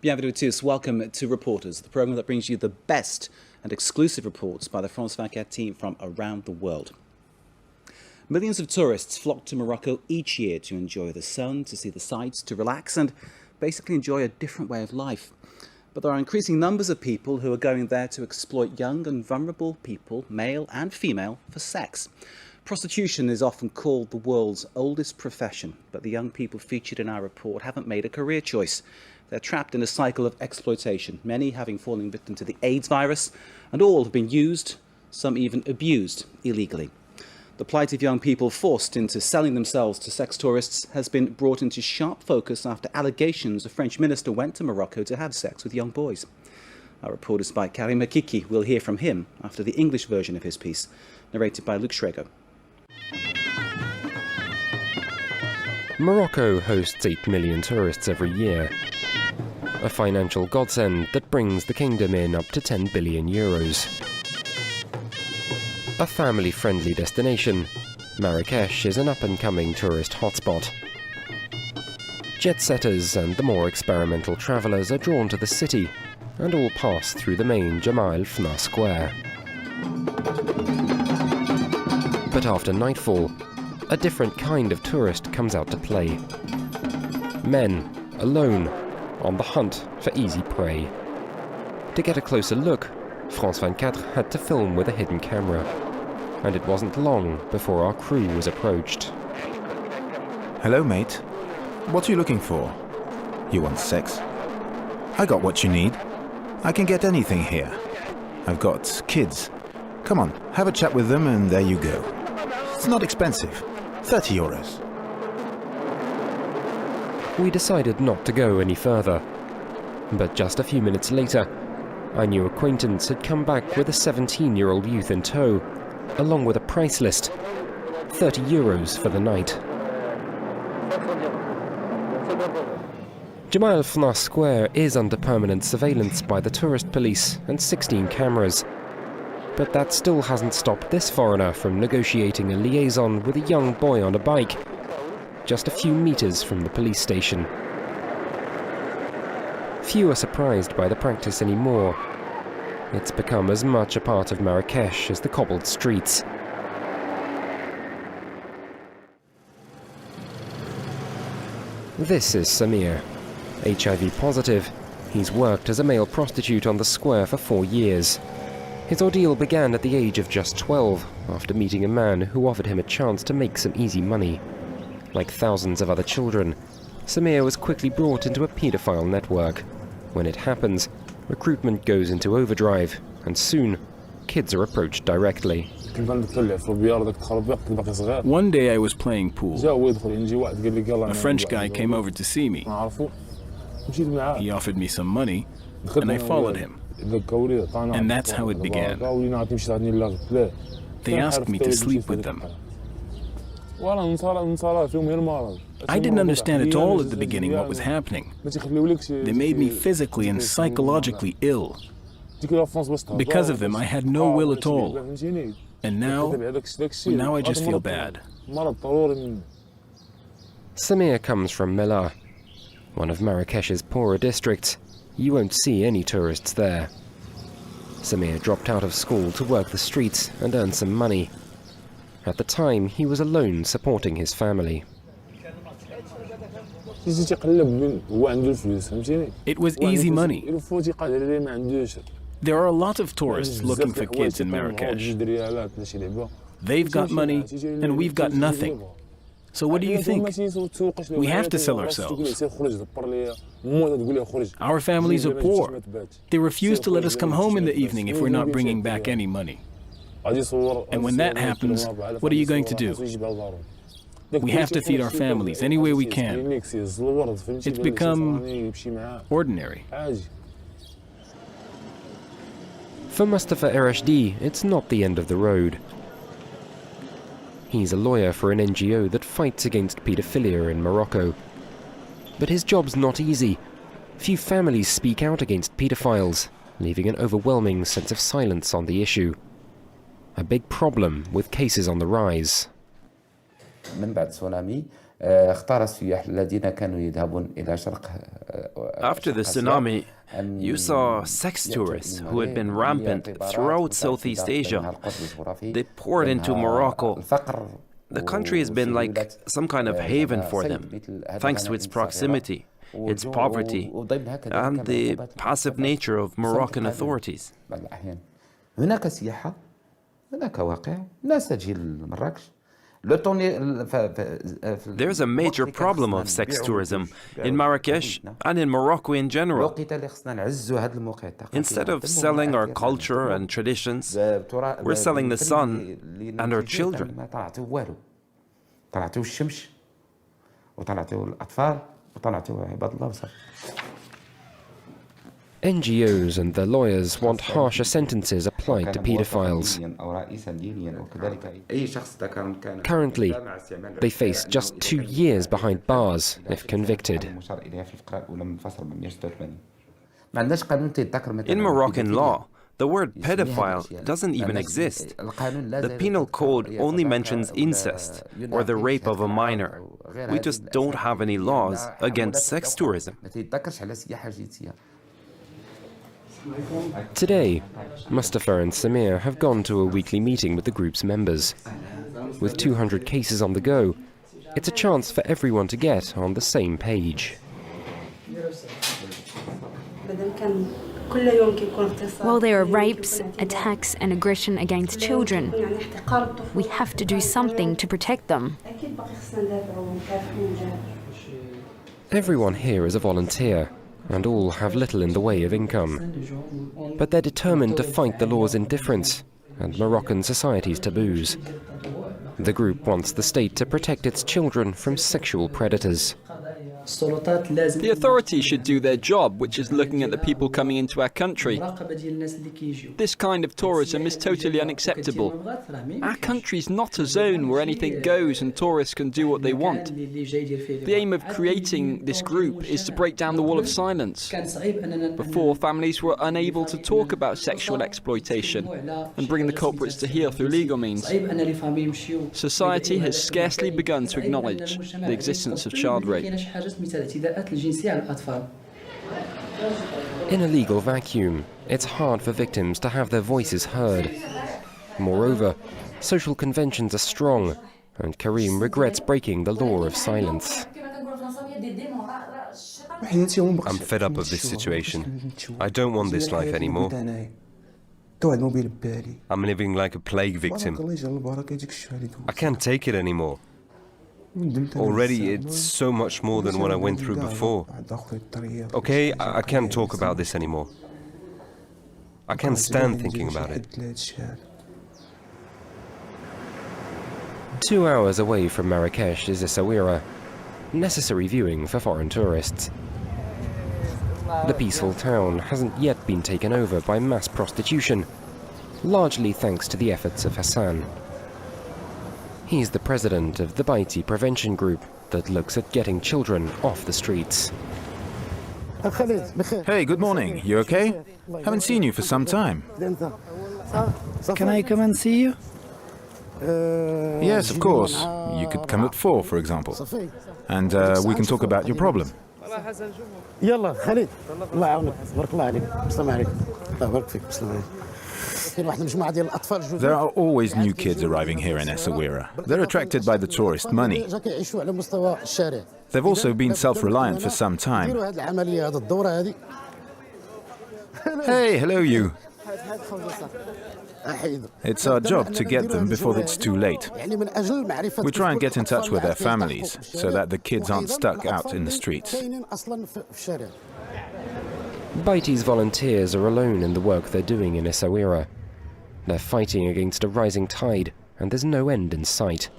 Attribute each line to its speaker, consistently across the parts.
Speaker 1: Bienvenue à tous. Welcome to Reporters, the programme that brings you the best and exclusive reports by the France 24 team from around the world. Millions of tourists flock to Morocco each year to enjoy the sun, to see the sights, to relax and basically enjoy a different way of life. But there are increasing numbers of people who are going there to exploit young and vulnerable people, male and female, for sex. Prostitution is often called the world's oldest profession, but the young people featured in our report haven't made a career choice. They're trapped in a cycle of exploitation, many having fallen victim to the AIDS virus, and all have been used, some even abused, illegally. The plight of young people forced into selling themselves to sex tourists has been brought into sharp focus after allegations a French minister went to Morocco to have sex with young boys. Our report is by qu'il. We'll hear from him after the English version of his piece, narrated by Luke Schrager.
Speaker 2: Morocco hosts 8 million tourists every year. A financial godsend that brings the kingdom in up to 10 billion euros. A family-friendly destination, Marrakesh is an up-and-coming tourist hotspot. Jet-setters and the more experimental travellers are drawn to the city and all pass through the main Jemaa el-Fna Square. But after nightfall, a different kind of tourist comes out to play. Men, alone, on the hunt for easy prey. To get a closer look, France 24 had to film with a hidden camera. And it wasn't long before our crew was approached.
Speaker 3: Hello, mate. What are you looking for? You want sex? I got what you need. I can get anything here. I've got kids. Come on, have a chat with them and there you go. It's not expensive. 30 euros.
Speaker 2: We decided not to go any further. But just a few minutes later, our new acquaintance had come back with a 17-year-old youth in tow, along with a price list. 30 euros for the night. Jemaa el-Fna Square is under permanent surveillance by the tourist police and 16 cameras. But that still hasn't stopped this foreigner from negotiating a liaison with a young boy on a bike, just a few meters from the police station. Few are surprised by the practice anymore. It's become as much a part of Marrakesh as the cobbled streets. This is Samir. HIV positive, he's worked as a male prostitute on the square for 4 years. His ordeal began at the age of just 12, after meeting a man who offered him a chance to make some easy money. Like thousands of other children, Samir was quickly brought into a paedophile network. When it happens, recruitment goes into overdrive, and soon, kids are approached directly.
Speaker 4: One day I was playing pool. A French guy came over to see me. He offered me some money, and I followed him. And that's how it began. They asked me to sleep with them. I didn't understand at all at the beginning what was happening. They made me physically and psychologically ill. Because of them, I had no will at all. And now I just feel bad.
Speaker 2: Samir comes from Mellah, one of Marrakesh's poorer districts. You won't see any tourists there. Samir dropped out of school to work the streets and earn some money. At the time, he was alone supporting his family.
Speaker 4: It was easy money. There are a lot of tourists looking for kids in Marrakesh. They've got money, and we've got nothing. So what do you think? We have to sell ourselves. Our families are poor. They refuse to let us come home in the evening if we're not bringing back any money. And when that happens, what are you going to do? We have to feed our families any way we can. It's become ordinary.
Speaker 2: For Mustafa Ereshdi, it's not the end of the road. He's a lawyer for an NGO that fights against pedophilia in Morocco. But his job's not easy. Few families speak out against pedophiles, leaving an overwhelming sense of silence on the issue. A big problem with cases on the rise.
Speaker 5: After the tsunami, you saw sex tourists who had been rampant throughout Southeast Asia. They poured into Morocco. The country has been like some kind of haven for them, thanks to its proximity, its poverty, and the passive nature of Moroccan authorities. There's a major problem of sex tourism in Marrakesh and in Morocco in general. Instead of selling our culture and traditions, we're selling the sun and our children.
Speaker 2: NGOs and their lawyers want harsher sentences applied to pedophiles. Currently, they face just 2 years behind bars if convicted.
Speaker 5: In Moroccan law, the word pedophile doesn't even exist. The penal code only mentions incest or the rape of a minor. We just don't have any laws against sex tourism.
Speaker 2: Today, Mustafa and Samir have gone to a weekly meeting with the group's members. With 200 cases on the go, it's a chance for everyone to get on the same page.
Speaker 6: While there are rapes, attacks and aggression against children, we have to do something to protect them.
Speaker 2: Everyone here is a volunteer, and all have little in the way of income. But they're determined to fight the law's indifference and Moroccan society's taboos. The group wants the state to protect its children from sexual predators.
Speaker 7: The authorities should do their job, which is looking at the people coming into our country. This kind of tourism is totally unacceptable. Our country is not a zone where anything goes and tourists can do what they want. The aim of creating this group is to break down the wall of silence. Before, families were unable to talk about sexual exploitation and bring the culprits to heel through legal means. Society has scarcely begun to acknowledge the existence of child rape.
Speaker 2: In a legal vacuum, it's hard for victims to have their voices heard. Moreover, social conventions are strong, and Karim regrets breaking the law of silence.
Speaker 8: I'm fed up of this situation. I don't want this life anymore. I'm living like a plague victim. I can't take it anymore. Already, it's so much more than what I went through before. Okay, I can't talk about this anymore. I can't stand thinking about it.
Speaker 2: 2 hours away from Marrakesh is Essaouira, necessary viewing for foreign tourists. The peaceful town hasn't yet been taken over by mass prostitution, largely thanks to the efforts of Hassan. He's the president of the Baiti Prevention Group that looks at getting children off the streets.
Speaker 3: Hey, good morning. You okay? Haven't seen you for some time.
Speaker 9: Can I come and see you?
Speaker 3: Yes, of course. You could come at 4, for example. And we can talk about your problem.
Speaker 9: يلا خالد الله يعاونك بارك الله عليك السلام عليكم الله يبارك فيك السلام عليكم.
Speaker 3: There are always new kids arriving here in Essaouira. They're attracted by the tourist money. They've also been self-reliant for some time. Hey, hello you. It's our job to get them before it's too late. We try and get in touch with their families so that the kids aren't stuck out in the streets.
Speaker 2: Baiti's volunteers are alone in the work they're doing in Essaouira. They're fighting against a rising tide, and there's no end in sight.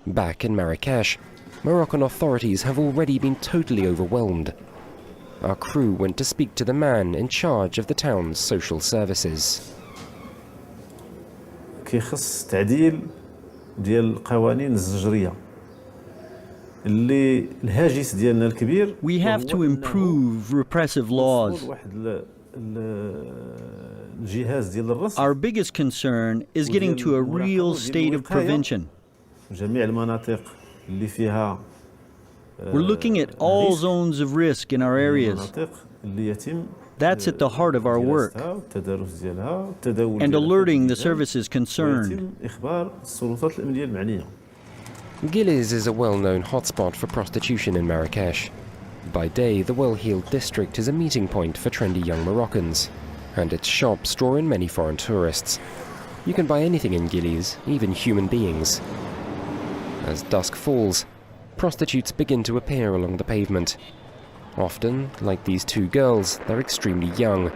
Speaker 2: Back in Marrakesh, Moroccan authorities have already been totally overwhelmed. Our crew went to speak to the man in charge of the town's social services.
Speaker 10: كيخص تعديل ديال القوانين الزجرية. اللي الهاجس ديالنا الكبير.
Speaker 11: We have to improve repressive laws.
Speaker 10: الجهاز ديال الرصد.
Speaker 11: Our biggest concern is getting to a real state of prevention.
Speaker 10: جميع المناطق اللي فيها
Speaker 11: We're looking at all zones of risk in our areas.
Speaker 10: المناطق اللي يتم
Speaker 11: That's at the heart of our work.
Speaker 10: التدرس ديالها التداول
Speaker 11: And
Speaker 10: ديالها
Speaker 11: alerting the services concerned.
Speaker 10: ويتم إخبار السلطات الأمنية المعنية.
Speaker 2: Qu'il is a well-known hotspot for prostitution in Marrakesh. By day, the well-heeled district is a meeting point for trendy young Moroccans, and its shops draw in many foreign tourists. You can buy anything in Qu'il, even human beings. As dusk falls, prostitutes begin to appear along the pavement. Often, like these two girls, they're extremely young.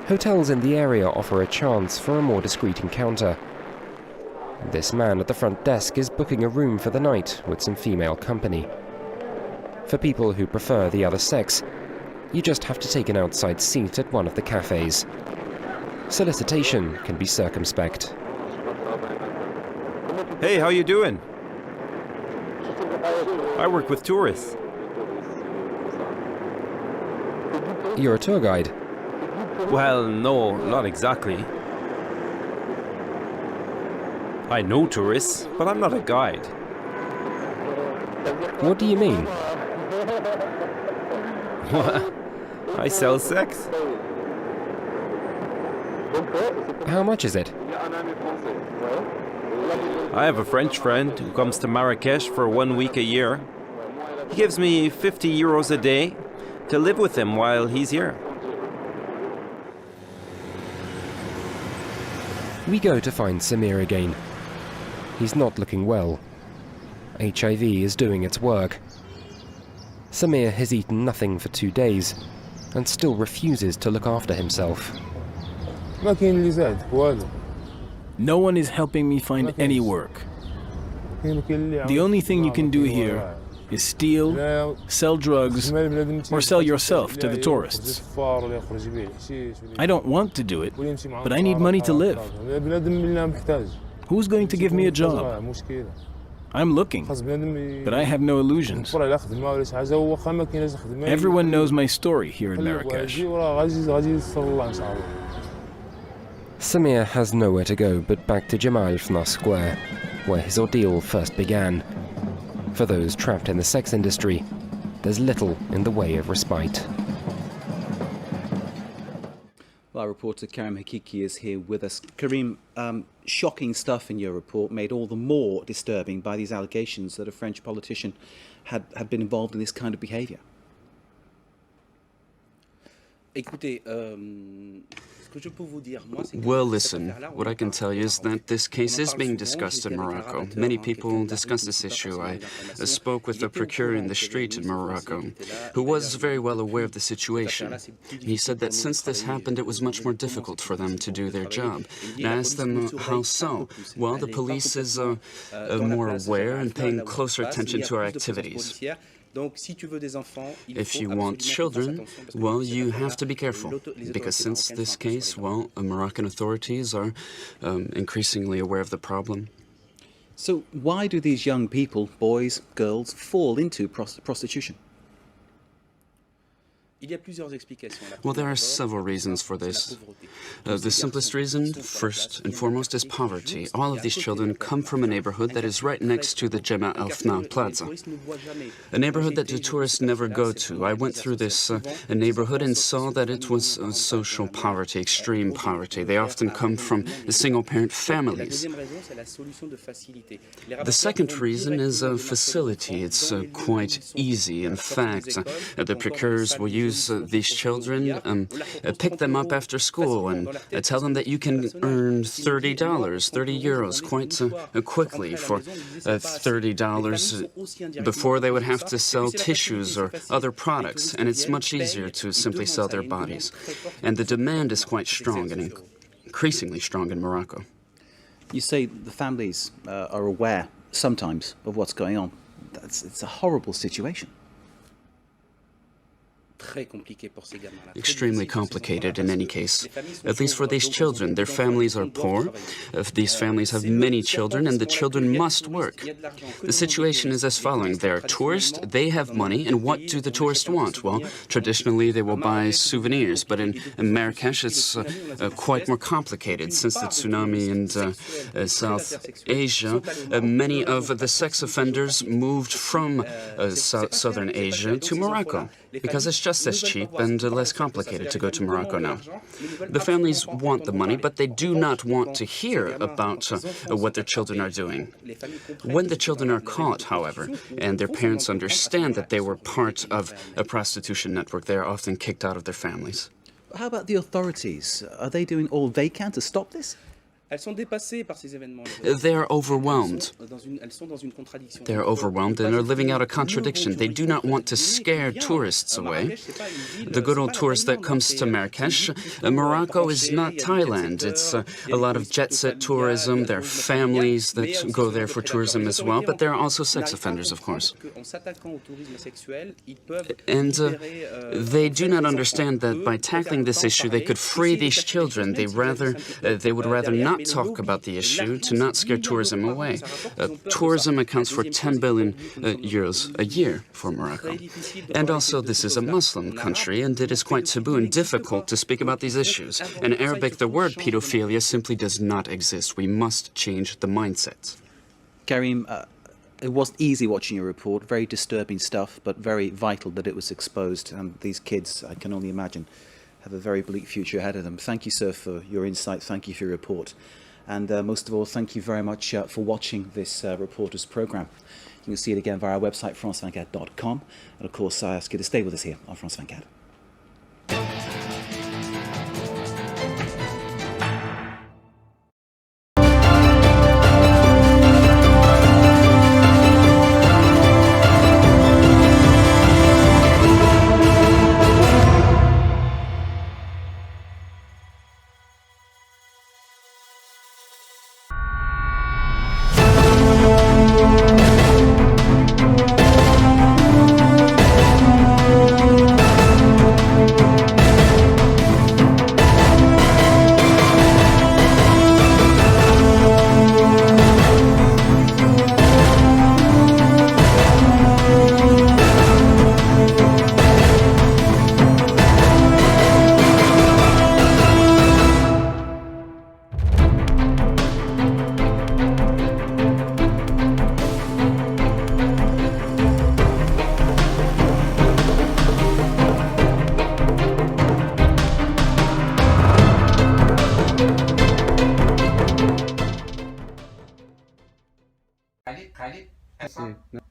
Speaker 2: Hotels in the area offer a chance for a more discreet encounter. This man at the front desk is booking a room for the night with some female company. For people who prefer the other sex, you just have to take an outside seat at one of the cafes. Solicitation can be circumspect.
Speaker 5: Hey, how you doing? I work with tourists.
Speaker 2: You're a tour guide?
Speaker 5: Well, no, not exactly. I know tourists, but I'm not a guide.
Speaker 2: What do you mean?
Speaker 5: What? I sell sex.
Speaker 2: How much is it?
Speaker 5: I have a French friend who comes to Marrakesh for 1 week a year. He gives me 50 euros a day to live with him while he's here.
Speaker 2: We go to find Samir again. He's not looking well. HIV is doing its work. Samir has eaten nothing for 2 days and still refuses to look after himself.
Speaker 4: No one is helping me find any work. The only thing you can do here is steal, sell drugs, or sell yourself to the tourists. I don't want to do it, but I need money to live. Who's going to give me a job? I'm looking, but I have no illusions. Everyone knows my story here in Marrakesh.
Speaker 2: Samir has nowhere to go but back to Jamal Fna Square, where his ordeal first began. For those trapped in the sex industry, there's little in the way of respite.
Speaker 1: Well, our reporter Karim Hakiki is here with us. Karim, shocking stuff in your report, made all the more disturbing by these allegations that a French politician had been involved in this kind of behaviour.
Speaker 12: Well, listen, what I can tell you is that this case is being discussed in Morocco. Many people discuss this issue. I spoke with a procurer in the street in Morocco, who was very well aware of the situation. He said that since this happened, it was much more difficult for them to do their job. And I asked them, how so? Well, the police is more aware and paying closer attention to our activities. If you want children, well, you have to be careful, because since this case, well, Moroccan authorities are increasingly aware of the problem.
Speaker 1: So why do these young people, boys, girls, fall into prostitution?
Speaker 12: Well, there are several reasons for this. The simplest reason, first and foremost, is poverty. All of these children come from a neighborhood that is right next to the Jemaa El Fna Plaza, a neighborhood that the tourists never go to. I went through this neighborhood and saw that it was social poverty, extreme poverty. They often come from single-parent families. The second reason is facility. It's quite easy. In fact, the procurers will use these children, pick them up after school and tell them that you can earn $30, 30 euros quite quickly. For $30 before they would have to sell tissues or other products, and it's much easier to simply sell their bodies. And the demand is quite strong and increasingly strong in Morocco.
Speaker 1: You say the families are aware sometimes of what's going on. It's a horrible situation.
Speaker 12: extremely complicated in any case. At least for these children, their families are poor. These families have many children, and the children must work. The situation is as following. They are tourists, they have money, and what do the tourists want? Well, traditionally they will buy souvenirs, but in Marrakesh it's quite more complicated. Since the tsunami in South Asia, many of the sex offenders moved from southern Asia to Morocco, because it's just as cheap and less complicated to go to Morocco now. The families want the money, but they do not want to hear about what their children are doing. When the children are caught, however, and their parents understand that they were part of a prostitution network, they are often kicked out of their families.
Speaker 1: How about the authorities? Are they doing all they can to stop this?
Speaker 12: They are overwhelmed. They are overwhelmed and are living out a contradiction. They do not want to scare tourists away. The good old tourist that comes to Marrakesh, Morocco is not Thailand. It's a lot of jet-set tourism. There are families that go there for tourism as well, but there are also sex offenders, of course. And they do not understand that by tackling this issue, they could free these children. They would rather not talk about the issue, to not scare tourism away. Tourism accounts for 10 billion euros a year for Morocco. And also, this is a Muslim country, and it is quite taboo and difficult to speak about these issues. In Arabic, the word pedophilia simply does not exist. We must change the mindset.
Speaker 1: Karim, it wasn't easy watching your report. Very disturbing stuff, but very vital that it was exposed. And these kids, I can only imagine, have a very bleak future ahead of them. Thank you, sir, for your insight. Thank you for your report. And most of all, thank you very much for watching this reporter's programme. You can see it again via our website, france24.com. And of course, I ask you to stay with us here on France 24.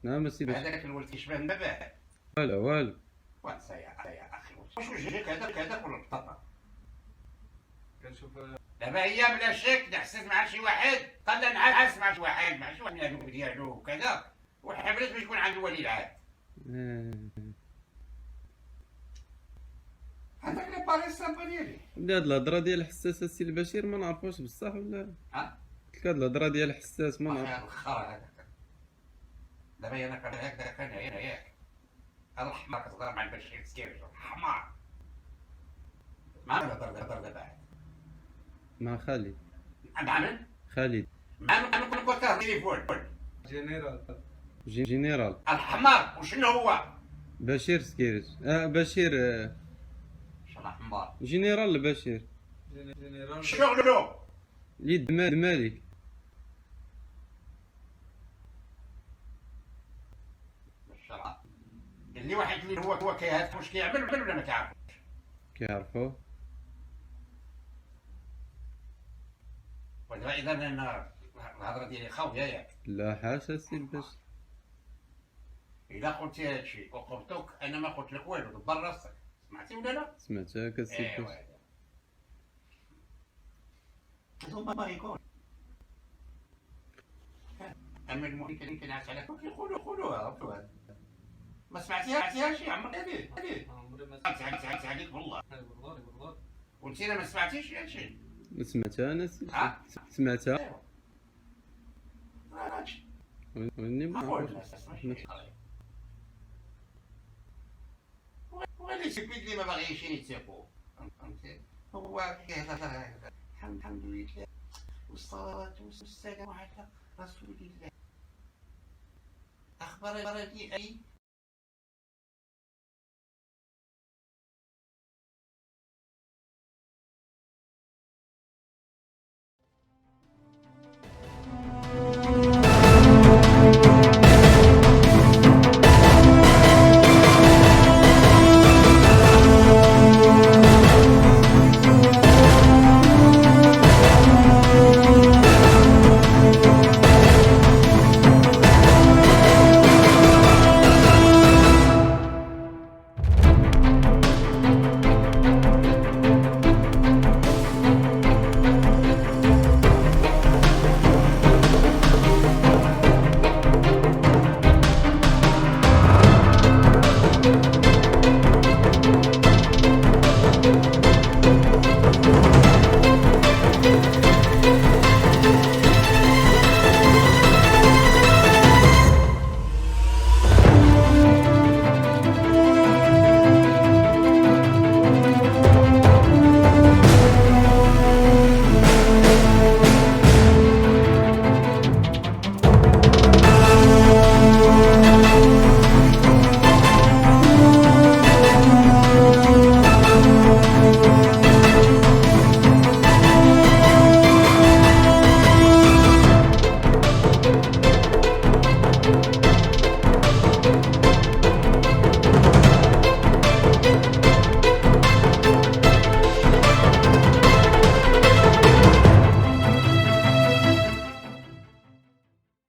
Speaker 13: نعم سيدي هذاك الولد كيشبه النبات والو وانسى يا اخي واش وجهك هذاك ولا البطاطا كنشوف دابا هي بلا شك نحسس مع شي واحد قال لها نعس مع شي واحد مع شي واحد من هذوك ديالو وكذا وحبلت باش يكون عنده ولي العهد هذاك لي باري سامبا ديالي
Speaker 14: هاد الهضره ديال الحساس السي البشير ما نعرفوش بصح ولا قلت هاد الهضره ديال الحساس ما نعرف
Speaker 13: الخرا هذاك دابا انا كان هنا ياك هذا الحمار كتهضر مع البشير سكيرج الحمار ما نهضر دابا
Speaker 14: مع خالد
Speaker 13: مع من؟
Speaker 14: خالد
Speaker 13: انا كنت تليفون
Speaker 14: جنرال
Speaker 13: الحمار وشنو هو؟
Speaker 14: بشير سكيرج بشير
Speaker 13: شنو حمار؟
Speaker 14: جنرال بشير
Speaker 13: شغلو
Speaker 14: يد مالك اللي واحد اللي هو كيهات واش كيعمل ولا ما كيعرفوش كيعرفو
Speaker 13: ودابا اذا الهضره ديالي خاويه ياك
Speaker 14: لا حاشا سي باش
Speaker 13: اذا قلتي هادشي وقبطوك انا ما قلت لك والو دبر راسك سمعتي ولا لا؟
Speaker 14: سمعتك السي باش
Speaker 13: ما يكون اما المهم كنعس عليك قولوها ما سمعتيهاش يا عمر هذه ما سمعت عليك والله وانت ما سمعتيش هادشي
Speaker 14: سمعتها انا سمعتها واني ما
Speaker 13: ويلي لي سكويد اللي ما باغيين يتسيقوا فهمتي هو الحمد لله والصلاة والسلام على رسول الله أخبرني